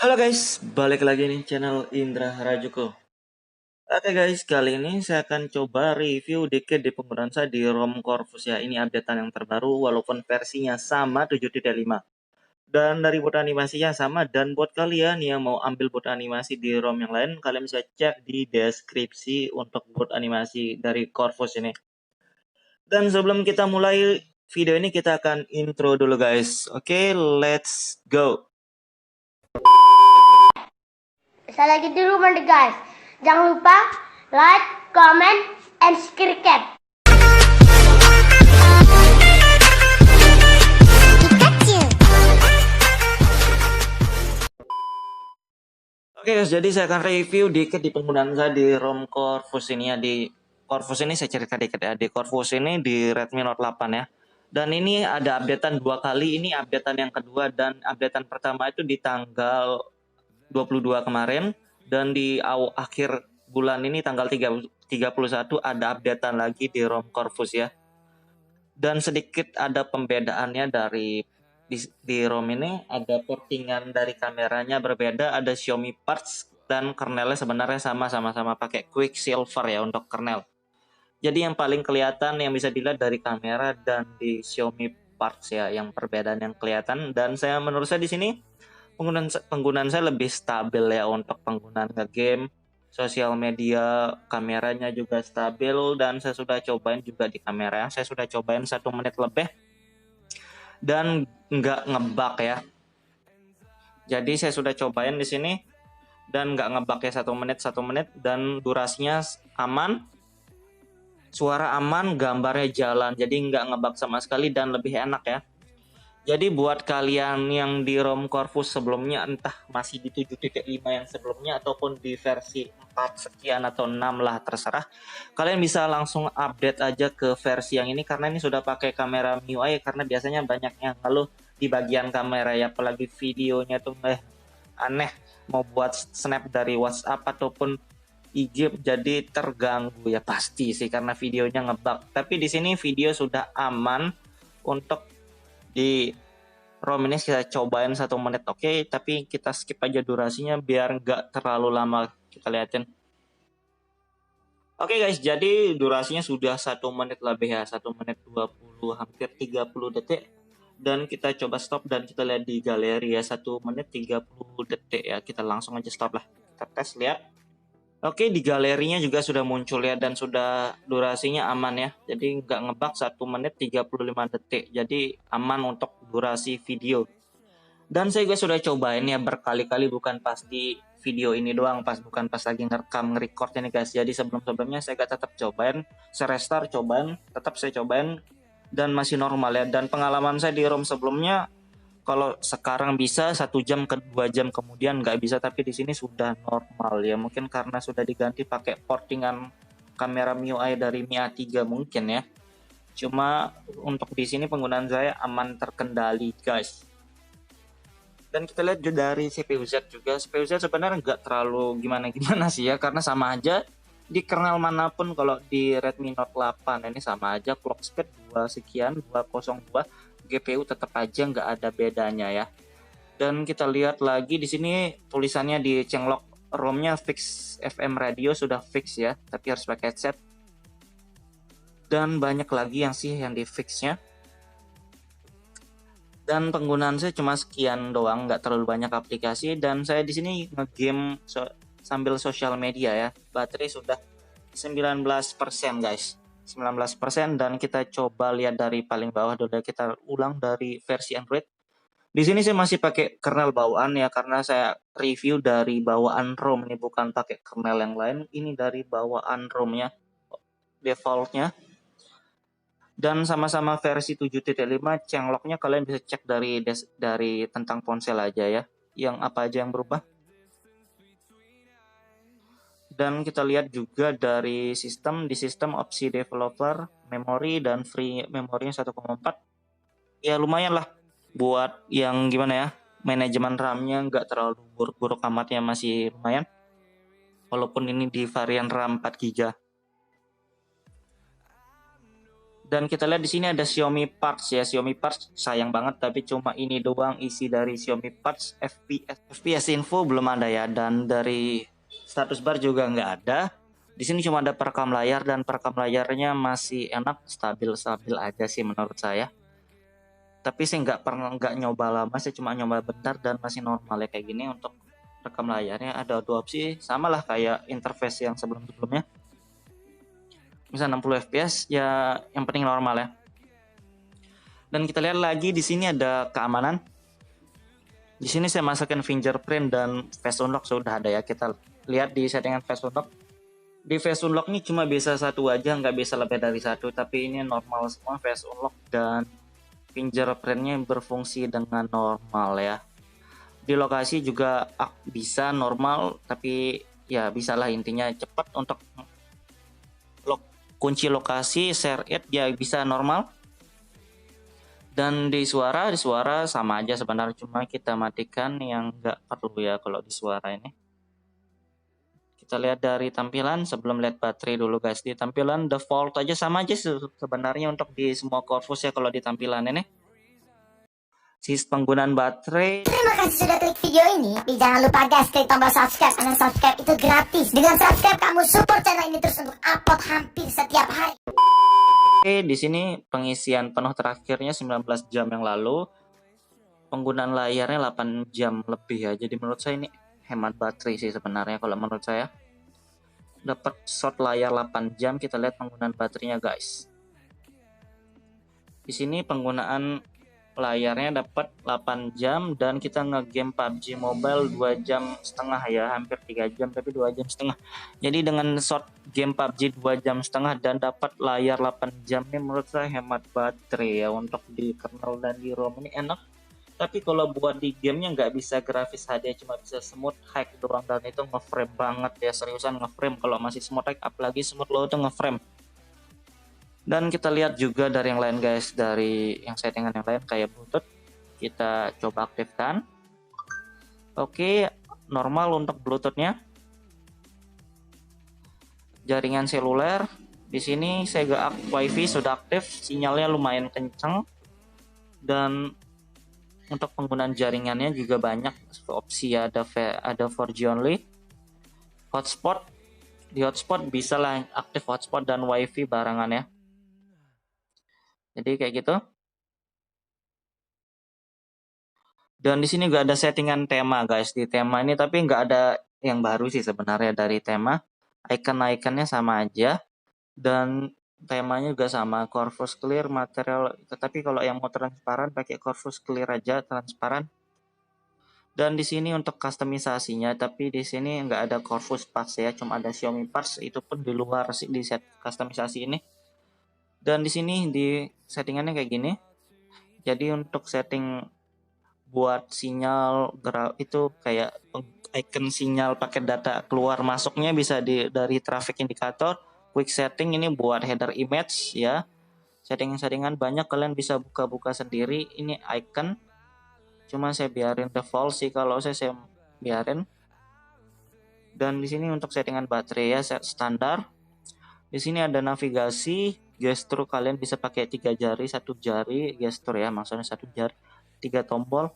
Halo guys, balik lagi nih channel Indra Harajuku. Oke guys, kali ini saya akan coba review dikit di penggunaan saya di ROM Corvus ya. Ini updatean yang terbaru walaupun versinya sama 7.5. Dan dari buat animasinya sama, dan buat kalian yang mau ambil buat animasi di ROM yang lain, kalian bisa cek di deskripsi untuk buat animasi dari Corvus ini. Dan sebelum kita mulai video ini, kita akan intro dulu guys. Oke, let's go. Saya lagi di rumah deh guys. Jangan lupa like, comment, and subscribe. Oke guys, jadi saya akan review dikit di penggunaan saya di ROM Corvus ini ya. Di Corvus ini saya cerita dikit ya. Di Corvus ini di Redmi Note 8 ya. Dan ini ada updatean 2 kali. Ini updatean yang kedua, dan updatean pertama itu di tanggal 22 kemarin. Dan di akhir bulan ini tanggal 31 ada updatean lagi di ROM Corvus ya. Dan sedikit ada pembedaannya di ROM ini, ada portingan dari kameranya berbeda, ada Xiaomi parts, dan kernelnya sebenarnya sama-sama pakai Quicksilver ya untuk kernel. Jadi yang paling kelihatan yang bisa dilihat dari kamera dan di Xiaomi parts ya, yang perbedaan yang kelihatan. Dan menurut saya di sini penggunaan saya lebih stabil ya untuk penggunaan game, sosial media, kameranya juga stabil, dan saya sudah cobain juga di kamera. Saya sudah cobain 1 menit lebih dan nggak ngebug ya. Jadi saya sudah cobain di sini dan nggak ngebug ya, 1 menit dan durasinya aman, suara aman, gambarnya jalan, jadi nggak ngebug sama sekali dan lebih enak ya. Jadi buat kalian yang di ROM Corvus sebelumnya, entah masih di 7.5 yang sebelumnya ataupun di versi 4 sekian atau 6 lah, terserah. Kalian bisa langsung update aja ke versi yang ini karena ini sudah pakai kamera MIUI, karena biasanya banyak yang ngeluh di bagian kamera ya, apalagi videonya tuh aneh, mau buat snap dari WhatsApp ataupun IG jadi terganggu ya, pasti sih karena videonya ngebug. Tapi di sini video sudah aman. Untuk di ROM ini kita cobain 1 menit, oke, tapi kita skip aja durasinya biar nggak terlalu lama. Kita liatin. Oke guys, jadi durasinya sudah 1 menit lebih ya, 1 menit 20, hampir 30 detik. Dan kita coba stop dan kita lihat di galeri ya, 1 menit 30 detik ya. Kita langsung aja stop lah. Kita tes lihat. Oke, di galerinya juga sudah muncul ya, dan sudah durasinya aman ya. Jadi nggak ngebug, 1 menit 35 detik. Jadi aman untuk durasi video. Dan saya juga sudah cobain ya berkali-kali, bukan pas di video ini doang, bukan pas lagi ngerekam nge-record ini guys. Jadi sebelumnya saya tetap cobain, saya restart cobain, tetap saya cobain dan masih normal ya. Dan pengalaman saya di ROM sebelumnya, kalau sekarang bisa 1 jam ke 2 jam kemudian nggak bisa, tapi di sini sudah normal ya. Mungkin karena sudah diganti pakai portingan kamera MIUI dari Mi A3 mungkin ya. Cuma untuk di sini penggunaan saya aman, terkendali guys. Dan kita lihat juga dari CPU-Z juga. CPU-Z sebenarnya nggak terlalu gimana-gimana sih ya, karena sama aja di kernel manapun. Kalau di Redmi Note 8 ini sama aja, clock speed 2 sekian, 202, GPU tetap aja nggak ada bedanya ya. Dan kita lihat lagi di sini tulisannya di Chenglok, ROM-nya fix FM radio, sudah fix ya, tapi harus pakai headset. Dan banyak lagi yang di fixnya. Dan penggunaan saya cuma sekian doang, nggak terlalu banyak aplikasi, dan saya di sini ngegame sambil sosial media ya. Baterai sudah 19% guys, 19%. Dan kita coba lihat dari paling bawah dulu, kita ulang dari versi Android. Di sini saya masih pakai kernel bawaan ya, karena saya review dari bawaan ROM ini, bukan pakai kernel yang lain. Ini dari bawaan ROM-nya, defaultnya. Dan sama-sama versi 7.5, Chengloknya kalian bisa cek dari tentang ponsel aja ya, yang apa aja yang berubah. Dan kita lihat juga dari di sistem opsi developer, memori dan free memorinya 1,4. Ya lumayan lah buat yang gimana ya, manajemen RAM-nya nggak terlalu buruk-buruk amatnya, masih lumayan. Walaupun ini di varian RAM 4 GB. Dan kita lihat di sini ada Xiaomi Parts ya. Xiaomi Parts sayang banget tapi cuma ini doang isi dari Xiaomi Parts. FPS info belum ada ya, dan dari status bar juga nggak ada. Di sini cuma ada perekam layar, dan perekam layarnya masih enak, stabil-stabil aja sih menurut saya. Tapi saya nggak nyoba lama, saya cuma nyoba bentar dan masih normal ya kayak gini. Untuk rekam layarnya ada dua opsi, sama lah kayak interface yang sebelum-sebelumnya. Bisa 60 fps ya, yang penting normal ya. Dan kita lihat lagi di sini ada keamanan. Di sini saya masukin fingerprint dan face unlock sudah ada ya. Kita lihat di settingan face unlock. Di face unlock ini cuma bisa satu aja, nggak bisa lebih dari satu. Tapi ini normal semua face unlock, dan fingerprintnya berfungsi dengan normal ya. Di lokasi juga bisa normal, tapi ya bisalah, intinya cepat. Untuk kunci lokasi share it ya bisa normal. Dan di suara sama aja sebenarnya, cuma kita matikan yang nggak perlu ya kalau di suara ini. Kita lihat dari tampilan, sebelum lihat baterai dulu guys. Di tampilan default aja sama aja sebenarnya untuk di semua Corvus ya kalau di tampilan ini. Penggunaan baterai. Terima kasih sudah klik video ini. Tapi jangan lupa guys, klik tombol subscribe, karena subscribe itu gratis. Dengan subscribe kamu support channel ini terus untuk upload hampir setiap hari. Oke, di sini pengisian penuh terakhirnya 19 jam yang lalu. Penggunaan layarnya 8 jam lebih ya. Jadi menurut saya ini hemat baterai sih sebenarnya kalau menurut saya. Dapat shot layar 8 jam, kita lihat penggunaan baterainya guys. Di sini penggunaan layarnya dapat 8 jam, dan kita ngegame PUBG Mobile 2 jam setengah ya, hampir 3 jam tapi 2 jam setengah. Jadi dengan shot game PUBG 2 jam setengah dan dapat layar 8 jam ini menurut saya hemat baterai ya. Untuk di kernel dan di ROM ini enak. Tapi kalau buat di gamenya nggak bisa grafis HD, cuma bisa smooth high doang, dan itu ngeframe banget ya, seriusan ngeframe kalau masih smooth high, apalagi smooth low itu ngeframe. Dan kita lihat juga dari yang lain guys, dari yang settingan yang lain kayak Bluetooth, kita coba aktifkan. Oke, normal untuk Bluetoothnya. Jaringan seluler, di sini Sega WiFi sudah aktif, sinyalnya lumayan kencang. Dan untuk penggunaan jaringannya juga banyak opsi, ada 4G only, hotspot. Di hotspot bisa lah aktif hotspot dan wifi barengan ya. Jadi kayak gitu. Dan di sini juga ada settingan tema guys di tema ini, tapi nggak ada yang baru sih sebenarnya dari tema. Icon-iconnya sama aja, dan temanya juga sama, Corvus clear material. Tetapi kalau yang mau transparan pakai Corvus clear aja, transparan. Dan di sini untuk customisasinya, tapi di sini nggak ada Corvus parts ya, cuma ada Xiaomi parts, itu pun di luar sih di set customisasi ini. Dan di sini di settingannya kayak gini. Jadi untuk setting buat sinyal itu kayak icon sinyal pakai data keluar masuknya bisa dari traffic indicator, quick setting ini buat header image ya. Settingan banyak, kalian bisa buka-buka sendiri. Ini icon, cuma saya biarin default sih kalau saya biarin. Dan di sini untuk settingan baterai ya set standar. Di sini ada navigasi, gestur, kalian bisa pakai 3 jari, 1 jari gestur ya, maksudnya 1 jari, 3 tombol.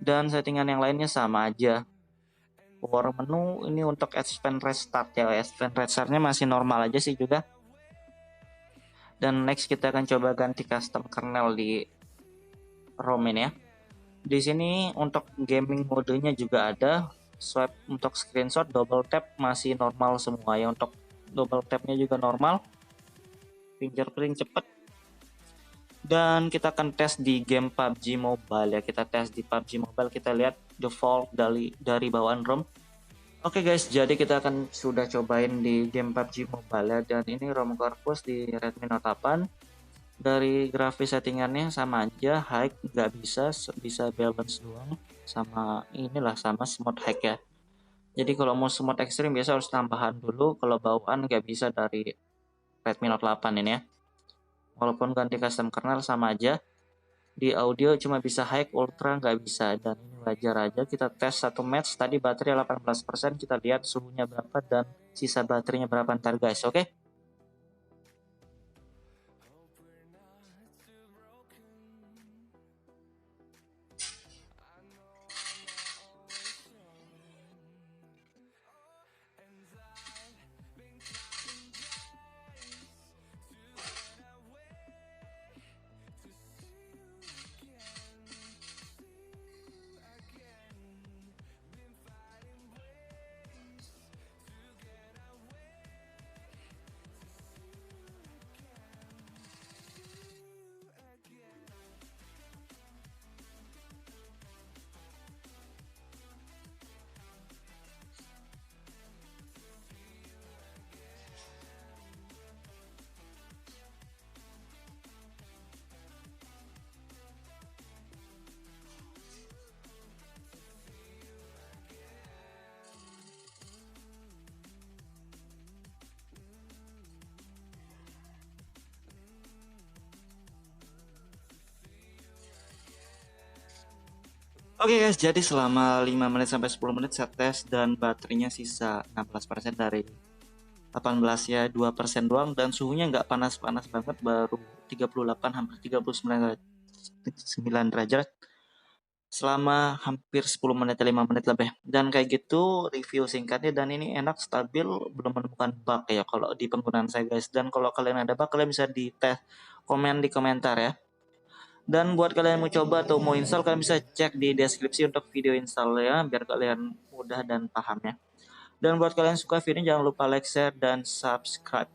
Dan settingan yang lainnya sama aja. Power menu ini untuk expand restart ya, expand restartnya masih normal aja sih juga. Dan next kita akan coba ganti custom kernel di ROM ini ya. Di sini untuk gaming modenya juga ada. Swipe untuk screenshot, double tap masih normal semua ya. Untuk double tapnya juga normal. Fingerprint cepat. Dan kita akan tes di game PUBG Mobile ya. Kita tes di PUBG Mobile, kita lihat default dari bawaan ROM. Oke guys, jadi kita akan sudah cobain di game PUBG Mobile ya. Dan ini ROM Corvus di Redmi Note 8. Dari grafis settingannya sama aja, high nggak bisa balance doang, sama inilah sama smooth high ya. Jadi kalau mau smooth ekstrim biasa harus tambahan dulu, kalau bawaan nggak bisa dari Redmi Note 8 ini ya. Walaupun ganti custom kernel sama aja. Di audio cuma bisa high, ultra nggak bisa, dan ini wajar aja. Kita tes satu match, tadi baterai 18%, kita lihat suhunya berapa dan sisa baterainya berapa ntar guys, oke? Oke guys, jadi selama 5 menit sampai 10 menit saya tes dan baterainya sisa 16% dari 18 ya, 2% doang, dan suhunya nggak panas-panas banget, baru 38 hampir 39 derajat selama hampir 10 menit 5 menit lebih. Dan kayak gitu review singkatnya, dan ini enak, stabil, belum menemukan bug ya kalau di penggunaan saya guys. Dan kalau kalian ada bug, kalian bisa di tes komen di komentar ya. Dan buat kalian yang mau coba atau mau install, kalian bisa cek di deskripsi untuk video install ya, biar kalian mudah dan paham ya. Dan buat kalian yang suka video, jangan lupa like, share, dan subscribe.